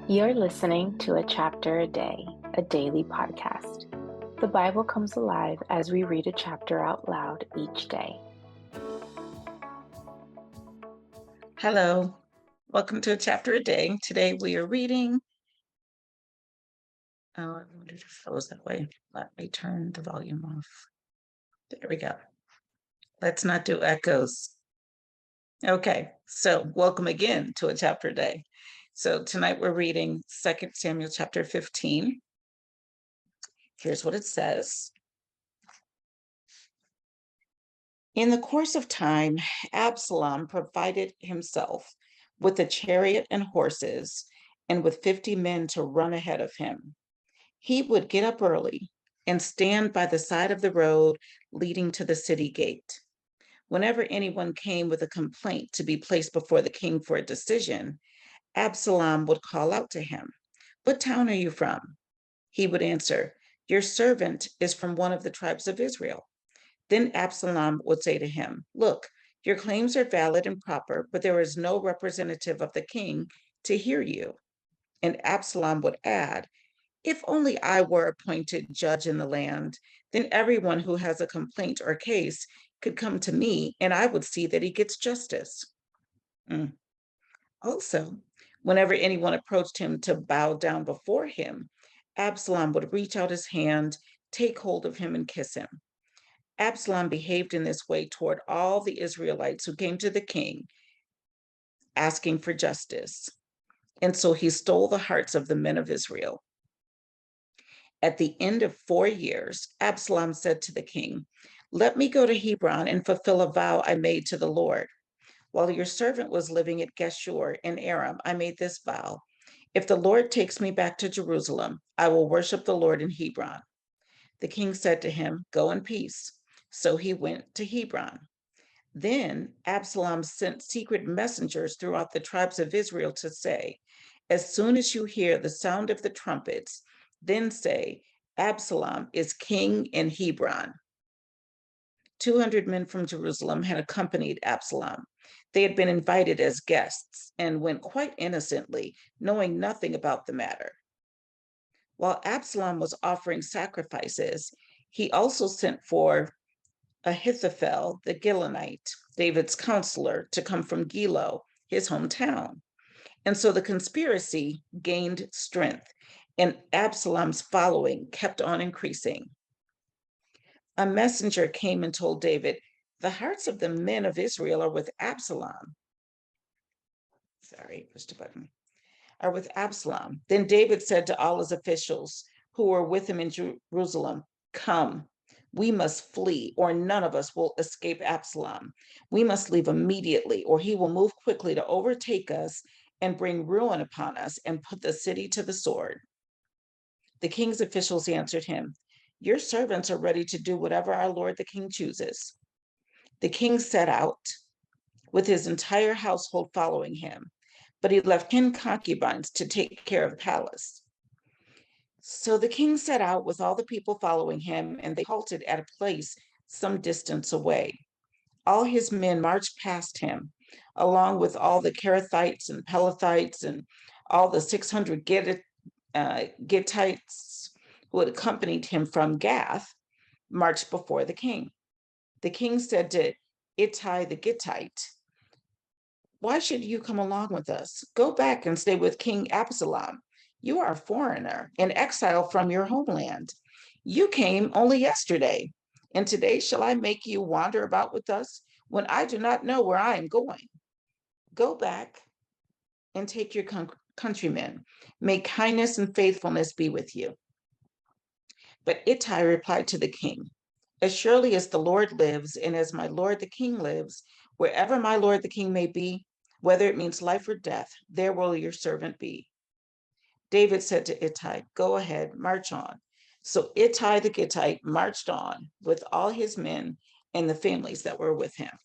You're listening to A Chapter a Day, a daily podcast. The Bible comes alive as we read a chapter out loud each day. Hello, welcome to A Chapter a Day. Today we are reading. I wanted to close that way. Let me turn the volume off. There we go. Let's not do echoes. Okay, so welcome again to A Chapter a Day. So tonight we're reading 2 Samuel chapter 15. Here's what it says. In the course of time, Absalom provided himself with a chariot and horses, and with 50 men to run ahead of him. He would get up early and stand by the side of the road leading to the city gate. Whenever anyone came with a complaint to be placed before the king for a decision, Absalom would call out to him, "What town are you from?" He would answer, "Your servant is from one of the tribes of Israel." Then Absalom would say to him, "Look, your claims are valid and proper, but there is no representative of the king to hear you." And Absalom would add, "If only I were appointed judge in the land, then everyone who has a complaint or case could come to me, and I would see that he gets justice." Also, whenever anyone approached him to bow down before him, Absalom would reach out his hand, take hold of him, and kiss him. Absalom behaved in this way toward all the Israelites who came to the king asking for justice. And so he stole the hearts of the men of Israel. At the end of 4 years, Absalom said to the king, "Let me go to Hebron and fulfill a vow I made to the Lord. While your servant was living at Geshur in Aram, I made this vow. If the Lord takes me back to Jerusalem, I will worship the Lord in Hebron." The king said to him, "Go in peace." So he went to Hebron. Then Absalom sent secret messengers throughout the tribes of Israel to say, "As soon as you hear the sound of the trumpets, then say, 'Absalom is king in Hebron.'" 200 men from Jerusalem had accompanied Absalom. They had been invited as guests and went quite innocently, knowing nothing about the matter. While Absalom was offering sacrifices, he also sent for Ahithophel the Gilonite, David's counselor, to come from Gilo, his hometown. And so the conspiracy gained strength, and Absalom's following kept on increasing. A messenger came and told David, "The hearts of the men of Israel are with Absalom." Sorry, pushed a button. Are with Absalom. Then David said to all his officials who were with him in Jerusalem, "Come, we must flee, or none of us will escape Absalom. We must leave immediately, or he will move quickly to overtake us and bring ruin upon us and put the city to the sword." The king's officials answered him, "Your servants are ready to do whatever our lord the king chooses." The king set out with his entire household following him, but he left 10 concubines to take care of the palace. So the king set out with all the people following him, and they halted at a place some distance away. All his men marched past him, along with all the Kerethites and Pelethites and all the 600 Gittites who had accompanied him from Gath, marched before the king. The king said to Ittai the Gittite, "Why should you come along with us? Go back and stay with King Absalom. You are a foreigner, in exile from your homeland. You came only yesterday, and today shall I make you wander about with us when I do not know where I am going? Go back and take your countrymen. May kindness and faithfulness be with you." But Ittai replied to the king, "As surely as the Lord lives, and as my lord the king lives, wherever my lord the king may be, whether it means life or death, there will your servant be." David said to Ittai, "Go ahead, march on." So Ittai the Gittite marched on with all his men and the families that were with him.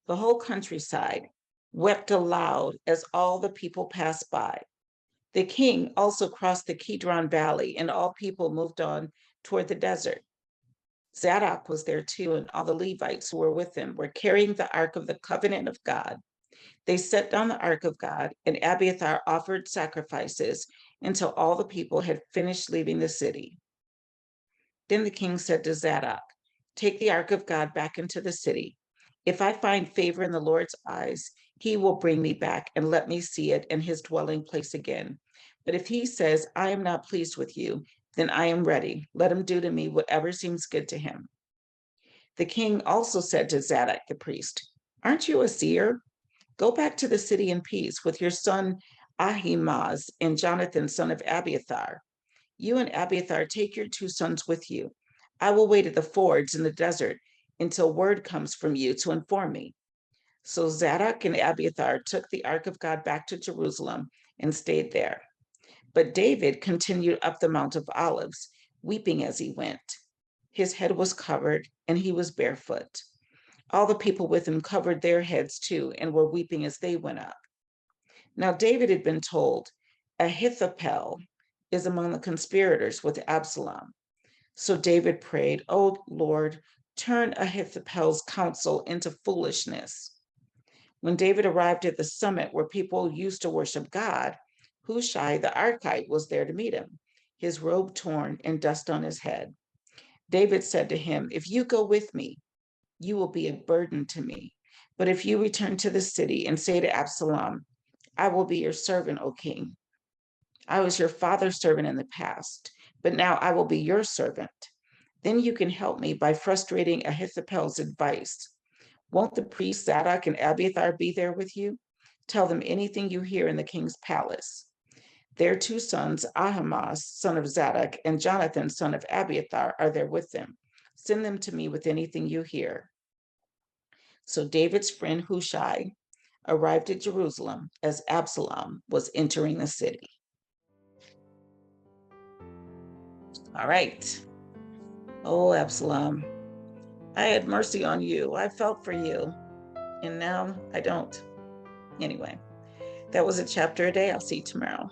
The whole countryside wept aloud as all the people passed by. The king also crossed the Kidron Valley, and all people moved on toward the desert. Zadok was there too, and all the Levites who were with him were carrying the ark of the covenant of God. They set down the ark of God, and Abiathar offered sacrifices until all the people had finished leaving the city. Then the king said to Zadok, "Take the ark of God back into the city. If I find favor in the Lord's eyes, he will bring me back and let me see it in his dwelling place again. But if he says, I am not pleased with you, then I am ready. Let him do to me whatever seems good to him." The king also said to Zadok the priest, "Aren't you a seer? Go back to the city in peace with your son Ahimaaz and Jonathan, son of Abiathar. You and Abiathar take your 2 sons with you. I will wait at the fords in the desert until word comes from you to inform me." So Zadok and Abiathar took the ark of God back to Jerusalem and stayed there. But David continued up the Mount of Olives, weeping as he went. His head was covered, and he was barefoot. All the people with him covered their heads too, and were weeping as they went up. Now David had been told, "Ahithophel is among the conspirators with Absalom." So David prayed, "Oh Lord, turn Ahithophel's counsel into foolishness." When David arrived at the summit where people used to worship God, Hushai the Archite was there to meet him, his robe torn and dust on his head. David said to him, "If you go with me, you will be a burden to me. But if you return to the city and say to Absalom, I will be your servant, O king. I was your father's servant in the past, but now I will be your servant. Then you can help me by frustrating Ahithophel's advice. Won't the priests Zadok and Abiathar be there with you? Tell them anything you hear in the king's palace. Their 2 sons, Ahimaaz, son of Zadok, and Jonathan, son of Abiathar, are there with them. Send them to me with anything you hear." So David's friend Hushai arrived at Jerusalem as Absalom was entering the city. All right. "Oh, Absalom, I had mercy on you. I felt for you. And now I don't." Anyway, that was a chapter a day. I'll see you tomorrow.